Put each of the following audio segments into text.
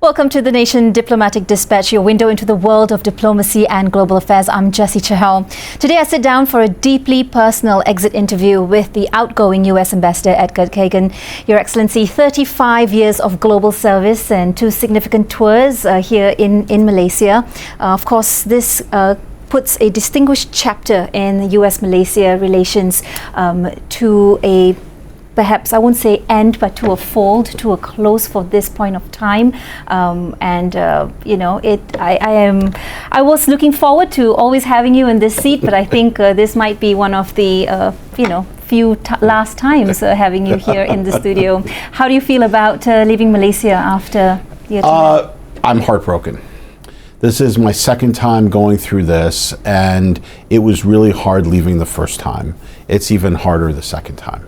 Welcome to The Nation Diplomatic Dispatch, your window into the world of diplomacy and global affairs. I'm JESSY CHAHAL. Today I sit down for a deeply personal exit interview with the outgoing US Ambassador EDGARD KAGAN. Your Excellency, 35 years of global service and 2 significant tours here in Malaysia. Of course, this puts a distinguished chapter in US-Malaysia relations to a, perhaps I won't say end, but to a fold, to a close for this point of time. You know, I was looking forward to always having you in this seat, but I think this might be one of the, few last times having you here in the studio. How do you feel about leaving Malaysia after your time? I'm heartbroken. This is my second time going through this, and it was really hard leaving the first time. It's even harder the second time.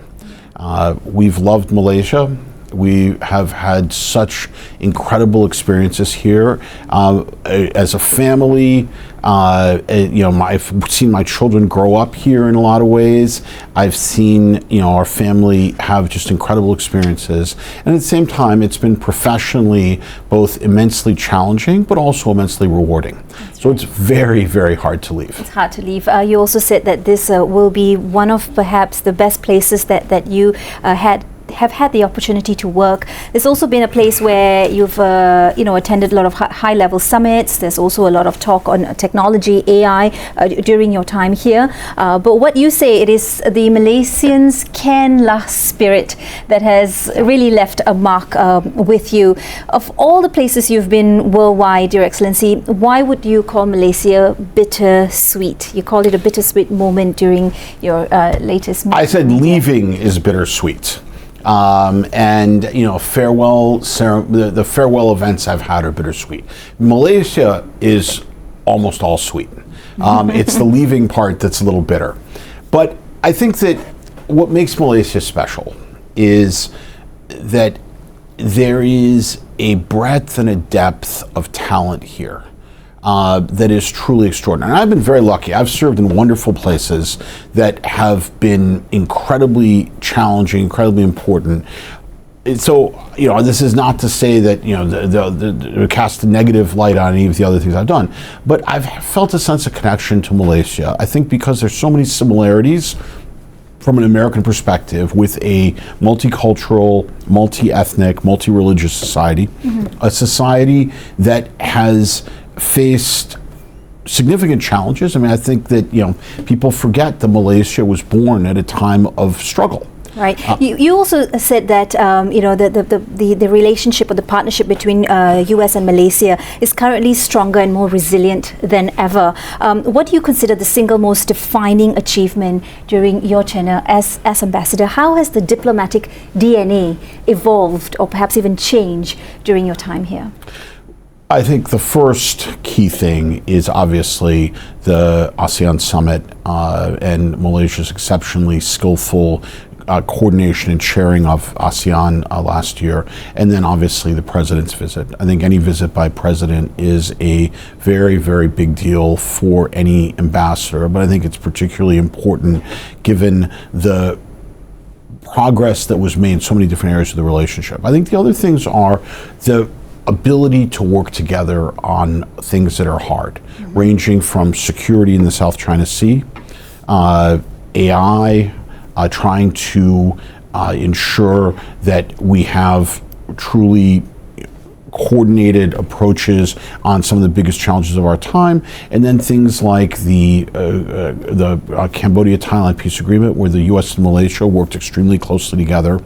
We've loved Malaysia. We have had such incredible experiences here as a family. I've seen my children grow up here in a lot of ways. I've seen, our family have just incredible experiences. And at the same time, it's been professionally both immensely challenging, but also immensely rewarding. So it's very, very hard to leave. It's hard to leave. You also said that this will be one of perhaps the best places that you have had the opportunity to work. There's also been a place where you've attended a lot of high-level summits. There's also a lot of talk on technology, AI during your time here. But what you say, it is the Malaysians can last spirit that has really left a mark with you. Of all the places you've been worldwide, Your Excellency, why would you call Malaysia bittersweet? You called it a bittersweet moment during your latest meeting. I said leaving is bittersweet. The farewell events I've had are bittersweet. Malaysia is almost all sweet. It's the leaving part that's a little bitter. But I think that what makes Malaysia special is that there is a breadth and a depth of talent here that is truly extraordinary. And I've been very lucky. I've served in wonderful places that have been incredibly challenging, incredibly important. So, this is not to say that, cast a negative light on any of the other things I've done, but I've felt a sense of connection to Malaysia. I think because there's so many similarities from an American perspective with a multicultural, multi-ethnic, multi-religious society, a society that has faced significant challenges. I mean, I think that people forget that Malaysia was born at a time of struggle. Right. You also said that the relationship or the partnership between US and Malaysia is currently stronger and more resilient than ever. What do you consider the single most defining achievement during your tenure as ambassador? How has the diplomatic DNA evolved or perhaps even changed during your time here? I think the first key thing is obviously the ASEAN summit and Malaysia's exceptionally skillful coordination and chairing of ASEAN last year, and then obviously the president's visit. I think any visit by president is a very, very big deal for any ambassador, but I think it's particularly important given the progress that was made in so many different areas of the relationship. I think the other things are the ability to work together on things that are hard, ranging from security in the South China Sea, AI, trying to ensure that we have truly coordinated approaches on some of the biggest challenges of our time, and then things like the Cambodia-Thailand peace agreement, where the U.S. and Malaysia worked extremely closely together,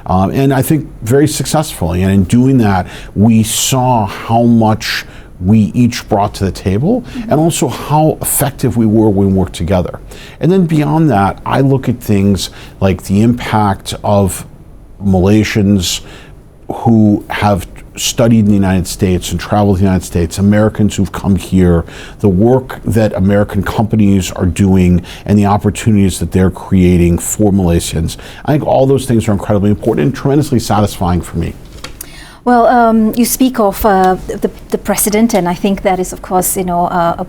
and I think very successfully. And in doing that, we saw how much we each brought to the table, and also how effective we were when we worked together. And then beyond that, I look at things like the impact of Malaysians who have studied in the United States and traveled to the United States, Americans who've come here, the work that American companies are doing, and the opportunities that they're creating for Malaysians. I think all those things are incredibly important and tremendously satisfying for me. Well, you speak of the president, and I think that is, of course, a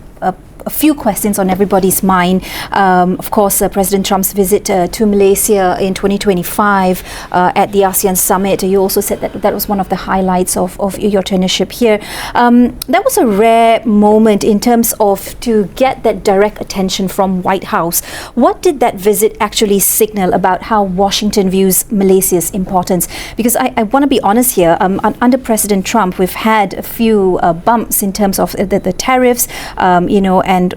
a few questions on everybody's mind. Of course, President Trump's visit to Malaysia in 2025 at the ASEAN summit. You also said that that was one of the highlights of your tenureship here. That was a rare moment in terms of to get that direct attention from White House. What did that visit actually signal about how Washington views Malaysia's importance? Because I want to be honest here, under President Trump, we've had a few bumps in terms of the tariffs, and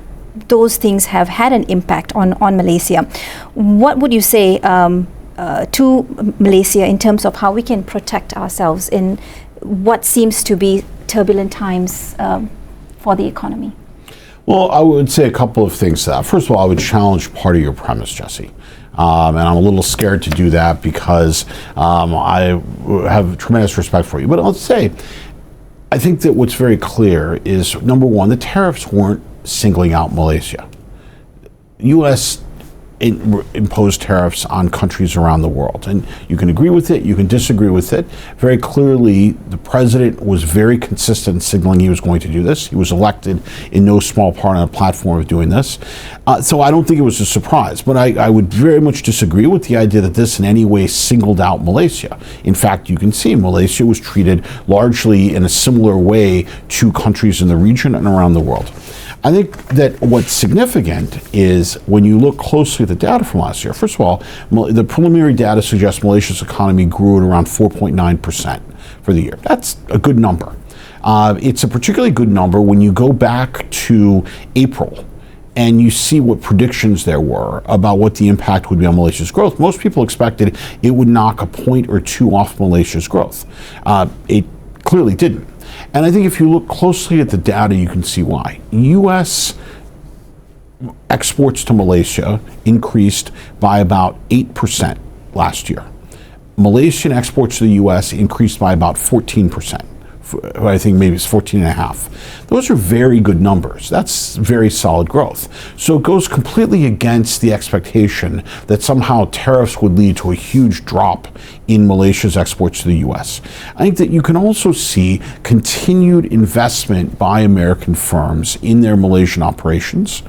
those things have had an impact on Malaysia. What would you say to Malaysia in terms of how we can protect ourselves in what seems to be turbulent times for the economy? Well, I would say a couple of things to that. First of all, I would challenge part of your premise, Jessie. And I'm a little scared to do that because I have tremendous respect for you. But I'll say, I think that what's very clear is, number one, the tariffs weren't singling out Malaysia. U.S. imposed tariffs on countries around the world. And you can agree with it, you can disagree with it. Very clearly, the president was very consistent in signaling he was going to do this. He was elected in no small part on a platform of doing this. So I don't think it was a surprise. But I would very much disagree with the idea that this in any way singled out Malaysia. In fact, you can see Malaysia was treated largely in a similar way to countries in the region and around the world. I think that what's significant is when you look closely at the data from last year. First of all, the preliminary data suggests Malaysia's economy grew at around 4.9% for the year. That's a good number. It's a particularly good number when you go back to April and you see what predictions there were about what the impact would be on Malaysia's growth. Most people expected it would knock a point or two off Malaysia's growth. It clearly didn't. And I think if you look closely at the data, you can see why. U.S. exports to Malaysia increased by about 8% last year. Malaysian exports to the U.S. increased by about 14%. I think maybe it's 14.5. Those are very good numbers. That's very solid growth. So it goes completely against the expectation that somehow tariffs would lead to a huge drop in Malaysia's exports to the U.S. I think that you can also see continued investment by American firms in their Malaysian operations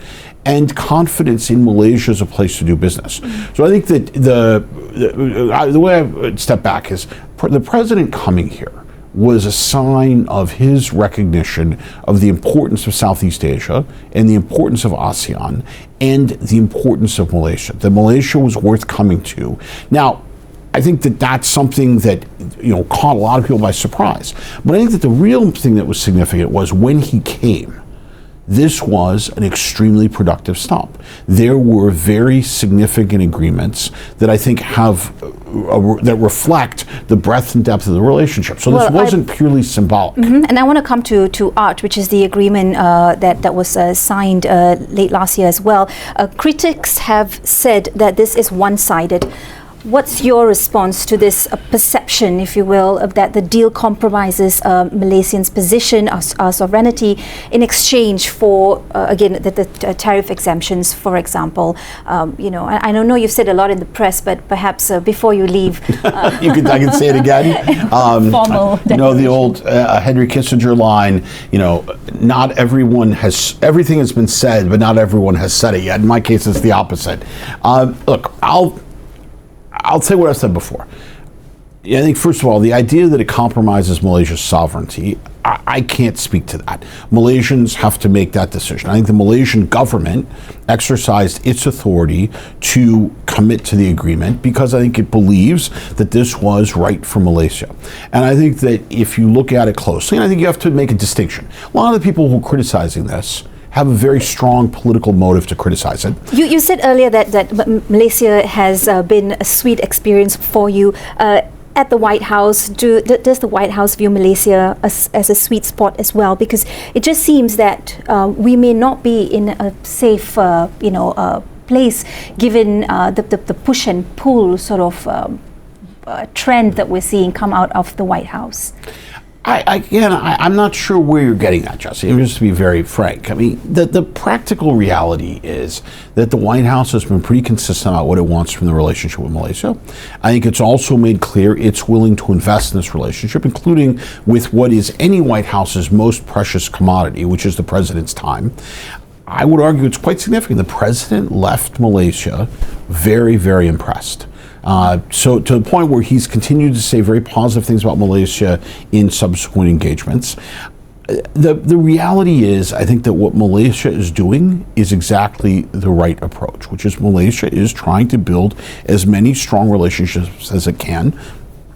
and confidence in Malaysia as a place to do business. So I think that the way I would step back is the president coming here was a sign of his recognition of the importance of Southeast Asia and the importance of ASEAN and the importance of Malaysia, that Malaysia was worth coming to. Now, I think that that's something that caught a lot of people by surprise. But I think that the real thing that was significant was when he came, this was an extremely productive stop. There were very significant agreements that I think that reflect the breadth and depth of the relationship. So this wasn't purely symbolic. And I want to come to ART, which is the agreement that was signed late last year as well. Critics have said that this is one-sided. What's your response to this perception, if you will, of that the deal compromises Malaysians' position, our sovereignty, in exchange for, again, the tariff exemptions, for example? I don't know you've said a lot in the press, but perhaps before you leave. I can say it again. Formal. The old Henry Kissinger line, not everyone everything has been said, but not everyone has said it yet. In my case, it's the opposite. Look, I'll say what I said before. I think, first of all, the idea that it compromises Malaysia's sovereignty, I can't speak to that. Malaysians have to make that decision. I think the Malaysian government exercised its authority to commit to the agreement because I think it believes that this was right for Malaysia. And I think that if you look at it closely, and I think you have to make a distinction. A lot of the people who are criticizing this have a very strong political motive to criticize it. You said earlier that Malaysia has been a sweet experience for you. At the White House, does the White House view Malaysia as a sweet spot as well? Because it just seems that we may not be in a safe, place given the push and pull sort of trend that we're seeing come out of the White House. I'm not sure where you're getting that, Jessie. Just to be very frank. I mean, the practical reality is that the White House has been pretty consistent about what it wants from the relationship with Malaysia. I think it's also made clear it's willing to invest in this relationship, including with what is any White House's most precious commodity, which is the president's time. I would argue it's quite significant. The president left Malaysia very, very impressed. So to the point where he's continued to say very positive things about Malaysia in subsequent engagements. The reality is, I think that what Malaysia is doing is exactly the right approach, which is Malaysia is trying to build as many strong relationships as it can.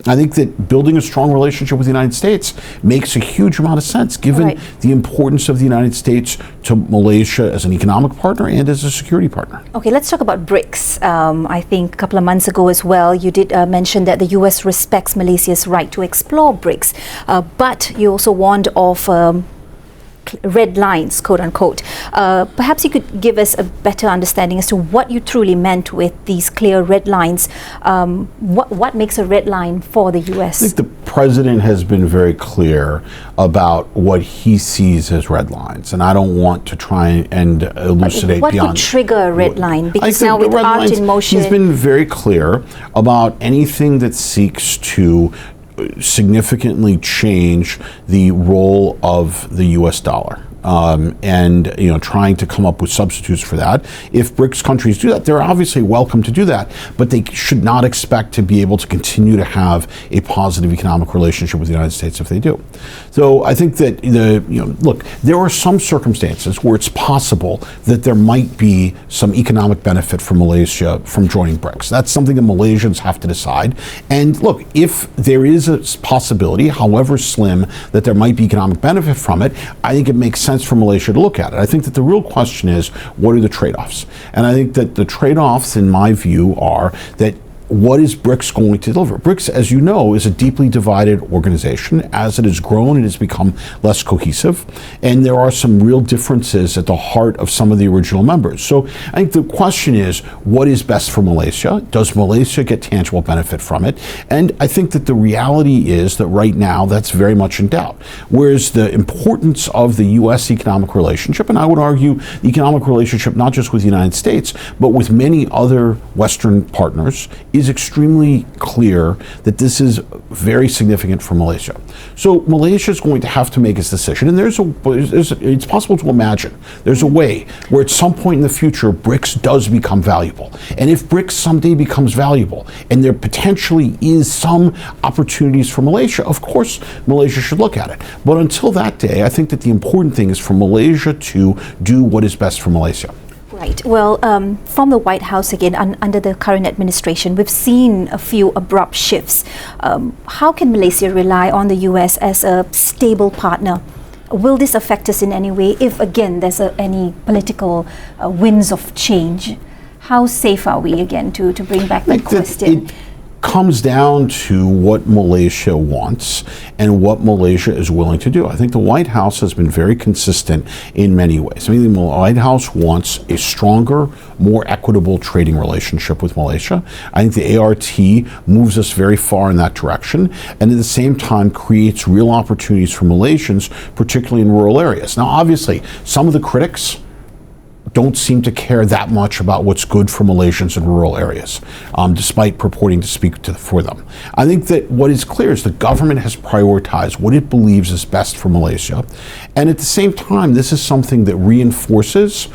I think that building a strong relationship with the United States makes a huge amount of sense, given the importance of the United States to Malaysia as an economic partner and as a security partner. Okay, let's talk about BRICS. I think a couple of months ago as well, you did mention that the US respects Malaysia's right to explore BRICS, but you also warned of red lines, quote unquote. Perhaps you could give us a better understanding as to what you truly meant with these clear red lines. What makes a red line for the US? I think the president has been very clear about what he sees as red lines, and I don't want to try and elucidate what beyond. What would trigger a red line? Because now with art in motion, he's been very clear about anything that seeks to significantly change the role of the US dollar. And trying to come up with substitutes for that. If BRICS countries do that, they're obviously welcome to do that, but they should not expect to be able to continue to have a positive economic relationship with the United States if they do. So I think that look, there are some circumstances where it's possible that there might be some economic benefit for Malaysia from joining BRICS. That's something that Malaysians have to decide. And look, if there is a possibility, however slim, that there might be economic benefit from it, I think it makes sense for Malaysia to look at it. I think that the real question is, what are the trade-offs? And I think that the trade-offs, in my view, are that what is BRICS going to deliver? BRICS, as you know, is a deeply divided organization. As it has grown, it has become less cohesive, and there are some real differences at the heart of some of the original members. So I think the question is, what is best for Malaysia? Does Malaysia get tangible benefit from it? And I think that the reality is that right now that's very much in doubt. Whereas the importance of the U.S. economic relationship, and I would argue the economic relationship not just with the United States, but with many other Western partners, is extremely clear that this is very significant for Malaysia. So Malaysia is going to have to make its decision, and it's possible to imagine there's a way where at some point in the future BRICS does become valuable. And if BRICS someday becomes valuable and there potentially is some opportunities for Malaysia, of course Malaysia should look at it. But until that day, I think that the important thing is for Malaysia to do what is best for Malaysia. Right. Well, from the White House again, under the current administration, we've seen a few abrupt shifts. How can Malaysia rely on the US as a stable partner? Will this affect us in any way if, again, there's any political winds of change? How safe are we, again, to bring back that question? It comes down to what Malaysia wants and what Malaysia is willing to do. I think the White House has been very consistent in many ways. I mean, the White House wants a stronger, more equitable trading relationship with Malaysia. I think the ART moves us very far in that direction, and at the same time creates real opportunities for Malaysians, particularly in rural areas. Now, obviously, some of the critics don't seem to care that much about what's good for Malaysians in rural areas, despite purporting to speak for them. I think that what is clear is the government has prioritized what it believes is best for Malaysia, and at the same time, this is something that reinforces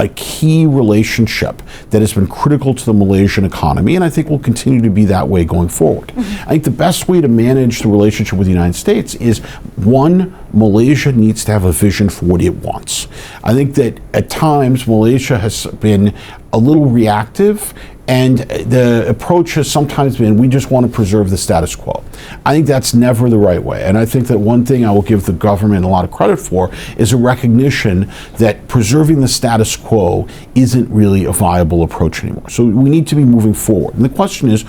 a key relationship that has been critical to the Malaysian economy, and I think will continue to be that way going forward. I think the best way to manage the relationship with the United States is, one, Malaysia needs to have a vision for what it wants. I think that at times Malaysia has been a little reactive, and the approach has sometimes been, we just want to preserve the status quo. I think that's never the right way. And I think that one thing I will give the government a lot of credit for is a recognition that preserving the status quo isn't really a viable approach anymore. So we need to be moving forward. And the question is,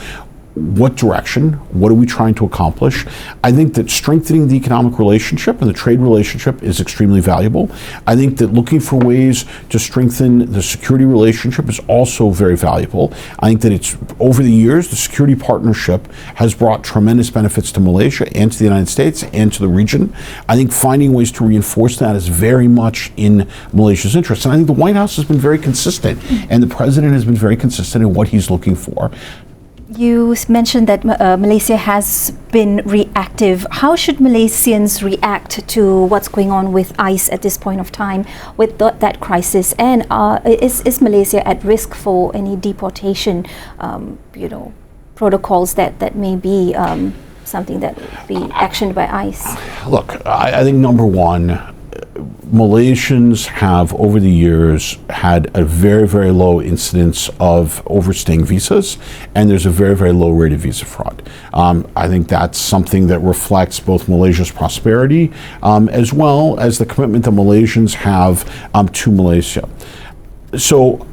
what direction? What are we trying to accomplish? I think that strengthening the economic relationship and the trade relationship is extremely valuable. I think that looking for ways to strengthen the security relationship is also very valuable. I think that it's, over the years, the security partnership has brought tremendous benefits to Malaysia and to the United States and to the region. I think finding ways to reinforce that is very much in Malaysia's interest. And I think the White House has been very consistent, and the president has been very consistent in what he's looking for. You mentioned that Malaysia has been reactive. How should Malaysians react to what's going on with ICE at this point of time with that crisis? And is Malaysia at risk for any deportation, protocols that may be something that would be actioned by ICE? Look, I think number one, Malaysians have over the years had a very, very low incidence of overstaying visas, and there's a very, very low rate of visa fraud. I think that's something that reflects both Malaysia's prosperity as well as the commitment that Malaysians have to Malaysia. So,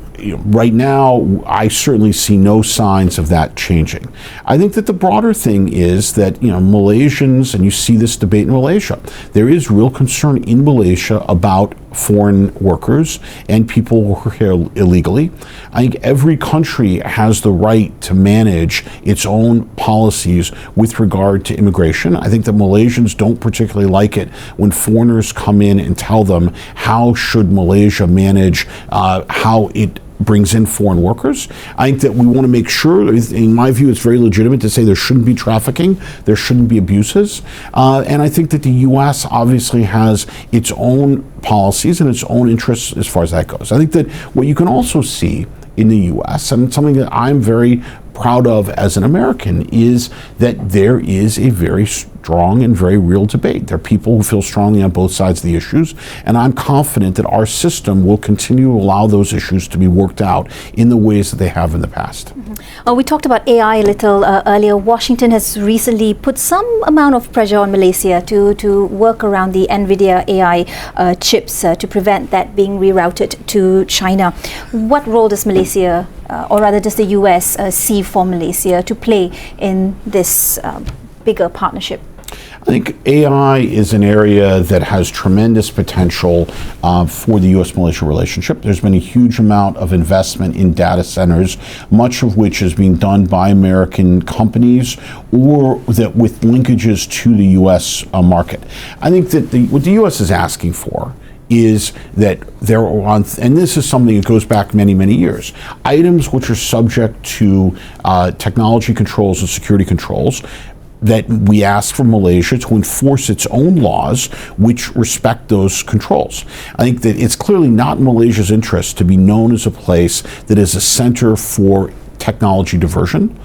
right now, I certainly see no signs of that changing. I think that the broader thing is that, Malaysians, and you see this debate in Malaysia, there is real concern in Malaysia about foreign workers and people who are here illegally. I think every country has the right to manage its own policies with regard to immigration. I think that Malaysians don't particularly like it when foreigners come in and tell them how should Malaysia manage how it brings in foreign workers. I think that we want to make sure, in my view, it's very legitimate to say there shouldn't be trafficking, there shouldn't be abuses. And I think that the U.S. obviously has its own policies and its own interests as far as that goes. I think that what you can also see in the U.S., and something that I'm very proud of as an American, is that there is a very strong and very real debate. There are people who feel strongly on both sides of the issues, and I'm confident that our system will continue to allow those issues to be worked out in the ways that they have in the past. We talked about AI a little earlier. Washington has recently put some amount of pressure on Malaysia to work around the NVIDIA AI chips to prevent that being rerouted to China. What role does Malaysia, or rather does the US see for Malaysia to play in this bigger partnership? I think AI is an area that has tremendous potential for the U.S.-Malaysia relationship. There's been a huge amount of investment in data centers, much of which is being done by American companies or that with linkages to the U.S. Market. I think that what the U.S. is asking for is that there are, and this is something that goes back many, many years, items which are subject to technology controls and security controls, that we ask for Malaysia to enforce its own laws which respect those controls. I think that it's clearly not in Malaysia's interest to be known as a place that is a center for technology diversion.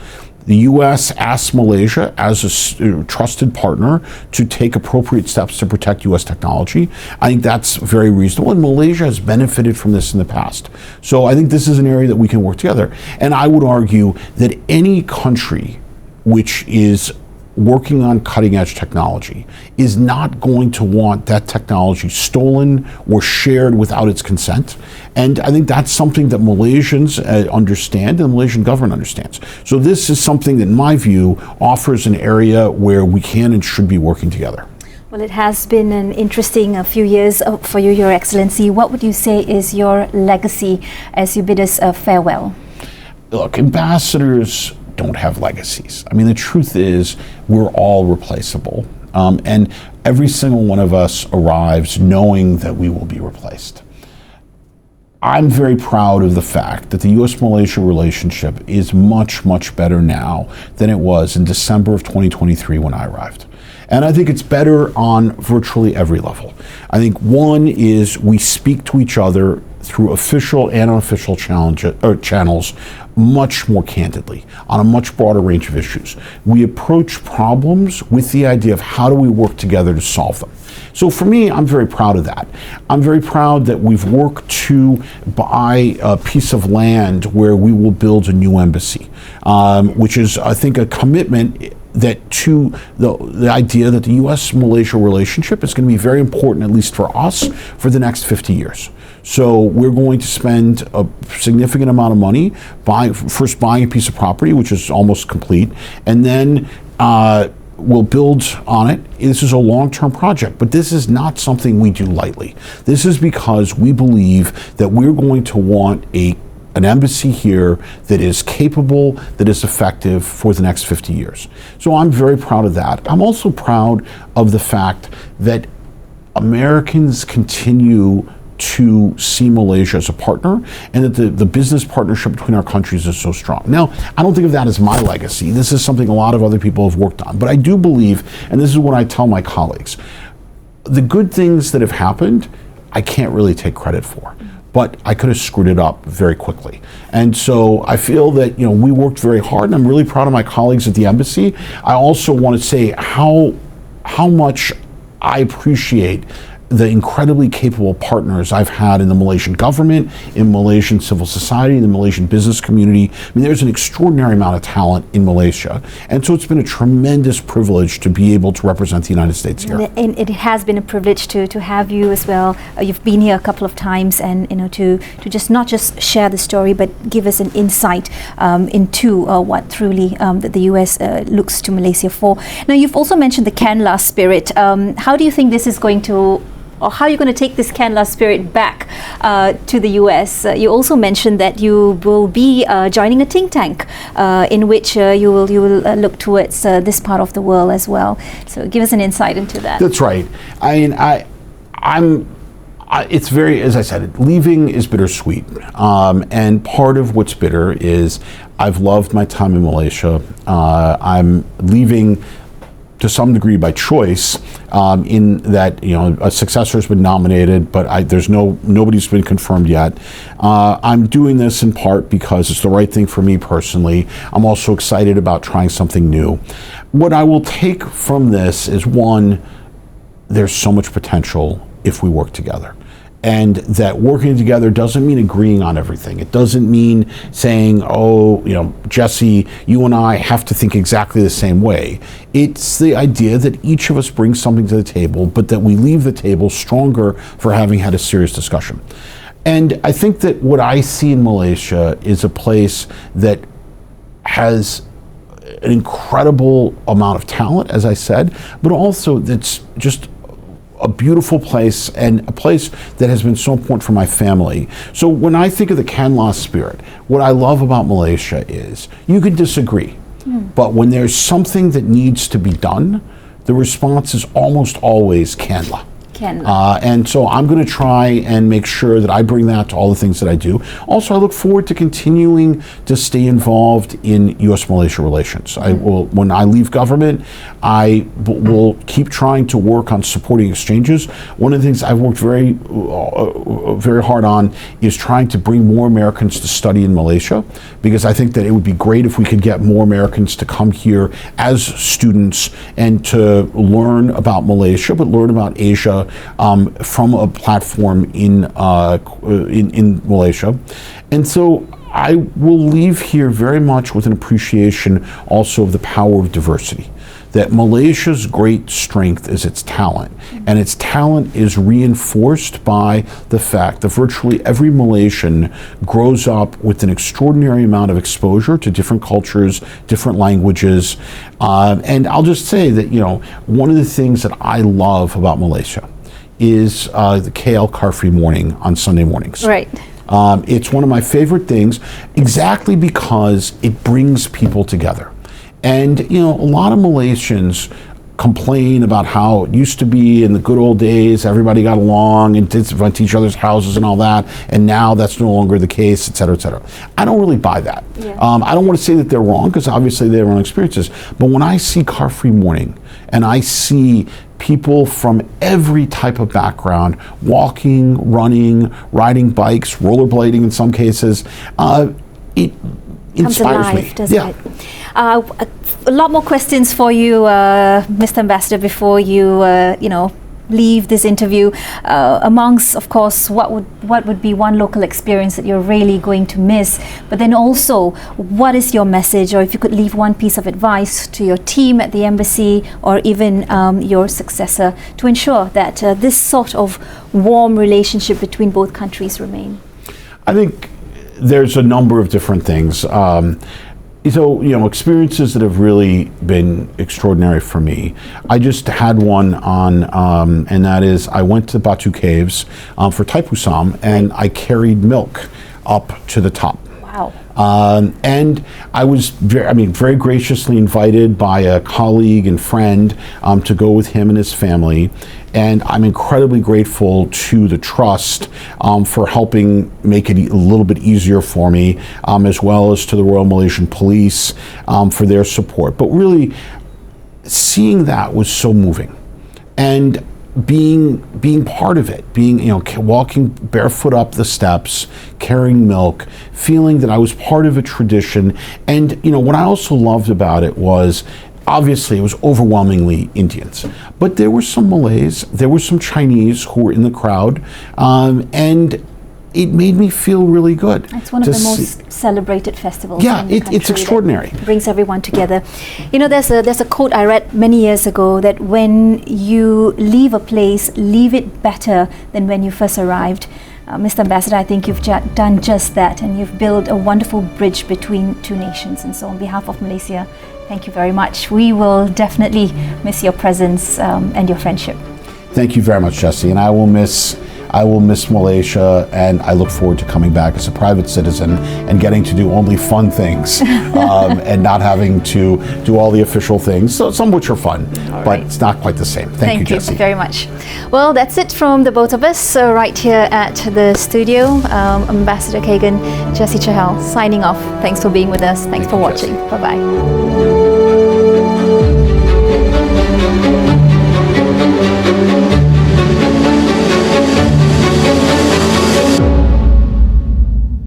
The U.S. asks Malaysia as a trusted partner to take appropriate steps to protect U.S. technology. I think that's very reasonable, and Malaysia has benefited from this in the past. So I think this is an area that we can work together. And I would argue that any country which is working on cutting-edge technology is not going to want that technology stolen or shared without its consent. And I think that's something that Malaysians understand and the Malaysian government understands. So this is something that, in my view, offers an area where we can and should be working together. Well, it has been an interesting few years for you, Your Excellency. What would you say is your legacy as you bid us farewell? Look, ambassadors don't have legacies. I mean, the truth is we're all replaceable. And every single one of us arrives knowing that we will be replaced. I'm very proud of the fact that the U.S.-Malaysia relationship is much, much better now than it was in December of 2023 when I arrived. And I think it's better on virtually every level. I think one is we speak to each other through official and unofficial channels much more candidly on a much broader range of issues. We approach problems with the idea of how do we work together to solve them. So for me, I'm very proud of that. I'm very proud that we've worked to buy a piece of land where we will build a new embassy, which is, I think, a commitment that to the idea that the U.S.-Malaysia relationship is going to be very important, at least for us, for the next 50 years. So we're going to spend a significant amount of money first buying a piece of property, which is almost complete, and then we'll build on it. This is a long-term project, but this is not something we do lightly. This is because we believe that we're going to want an embassy here that is capable, that is effective for the next 50 years. So I'm very proud of that. I'm also proud of the fact that Americans continue to see Malaysia as a partner, and that the business partnership between our countries is so strong. Now, I don't think of that as my legacy. This is something a lot of other people have worked on. But I do believe, and this is what I tell my colleagues, the good things that have happened, I can't really take credit for. But I could have screwed it up very quickly. And so I feel that, we worked very hard, and I'm really proud of my colleagues at the embassy. I also want to say how much I appreciate the incredibly capable partners I've had in the Malaysian government, in Malaysian civil society, in the Malaysian business community. I mean, there's an extraordinary amount of talent in Malaysia. And so it's been a tremendous privilege to be able to represent the United States here. And it has been a privilege to have you as well. You've been here a couple of times, and to just not just share the story, but give us an insight into what truly that the US looks to Malaysia for. Now, you've also mentioned the Canla spirit. How do you think this is going to, or how are you going to take this Canla spirit back to the US? You also mentioned that you will be joining a think tank in which you will look towards this part of the world as well. So give us an insight into that. That's right. It's very, as I said, leaving is bittersweet. And part of what's bitter is I've loved my time in Malaysia. I'm leaving to some degree by choice, in that a successor has been nominated, but there's nobody's been confirmed yet. I'm doing this in part because it's the right thing for me personally. I'm also excited about trying something new. What I will take from this is, one, there's so much potential if we work together. And that working together doesn't mean agreeing on everything. It doesn't mean saying, Jesse, you and I have to think exactly the same way. It's the idea that each of us brings something to the table, but that we leave the table stronger for having had a serious discussion. And I think that what I see in Malaysia is a place that has an incredible amount of talent, as I said, but also that's just a beautiful place, and a place that has been so important for my family. So when I think of the Canla spirit, what I love about Malaysia is you can disagree, but when there's something that needs to be done, the response is almost always Canla. And so I'm going to try and make sure that I bring that to all the things that I do. Also, I look forward to continuing to stay involved in U.S.-Malaysia relations. I will, when I leave government, I will keep trying to work on supporting exchanges. One of the things I've worked very hard on is trying to bring more Americans to study in Malaysia, because I think that it would be great if we could get more Americans to come here as students and to learn about Malaysia, but learn about Asia from a platform in Malaysia. And so I will leave here very much with an appreciation also of the power of diversity. That Malaysia's great strength is its talent, and its talent is reinforced by the fact that virtually every Malaysian grows up with an extraordinary amount of exposure to different cultures, different languages. And I'll just say that, one of the things that I love about Malaysia is the KL car-free morning on Sunday mornings. Right. It's one of my favorite things, exactly because it brings people together. And, a lot of Malaysians complain about how it used to be in the good old days, everybody got along and went to each other's houses and all that, and now that's no longer the case, et cetera, et cetera. I don't really buy that. Yeah. I don't want to say that they're wrong, because obviously they have their own experiences, but when I see car-free morning, and I see people from every type of background, walking, running, riding bikes, rollerblading in some cases, it inspires me. Doesn't it? A lot more questions for you, Mr. Ambassador, before you, leave this interview. Amongst, of course, what would be one local experience that you're really going to miss, but then also, what is your message, or if you could leave one piece of advice to your team at the embassy, or even your successor, to ensure that this sort of warm relationship between both countries remain? I think there's a number of different things. So, experiences that have really been extraordinary for me. I just had one on, and that is, I went to Batu Caves for Taipusam, and I carried milk up to the top. Wow. And I was very graciously invited by a colleague and friend to go with him and his family. And I'm incredibly grateful to the Trust for helping make it a little bit easier for me, as well as to the Royal Malaysian Police for their support. But really, seeing that was so moving. And being part of it, walking barefoot up the steps, carrying milk, feeling that I was part of a tradition. And what I also loved about it was, obviously it was overwhelmingly Indians, but there were some Malays, there were some Chinese who were in the crowd, and it made me feel really good. It's one of the most celebrated festivals. Yeah, in the country. it's extraordinary. It brings everyone together. There's a quote I read many years ago that when you leave a place, leave it better than when you first arrived. Mr. Ambassador, I think you've done just that, and you've built a wonderful bridge between two nations. And so on behalf of Malaysia, thank you very much. We will definitely miss your presence and your friendship. Thank you very much, Jessie, and I will miss Malaysia, and I look forward to coming back as a private citizen and getting to do only fun things and not having to do all the official things, so some of which are fun, but it's not quite the same. Thank you, Jessie. Very much. Well, that's it from the both of us right here at the studio. Ambassador KAGAN, Jessie Chahal signing off. Thanks for being with us. Thanks for watching. Bye-bye.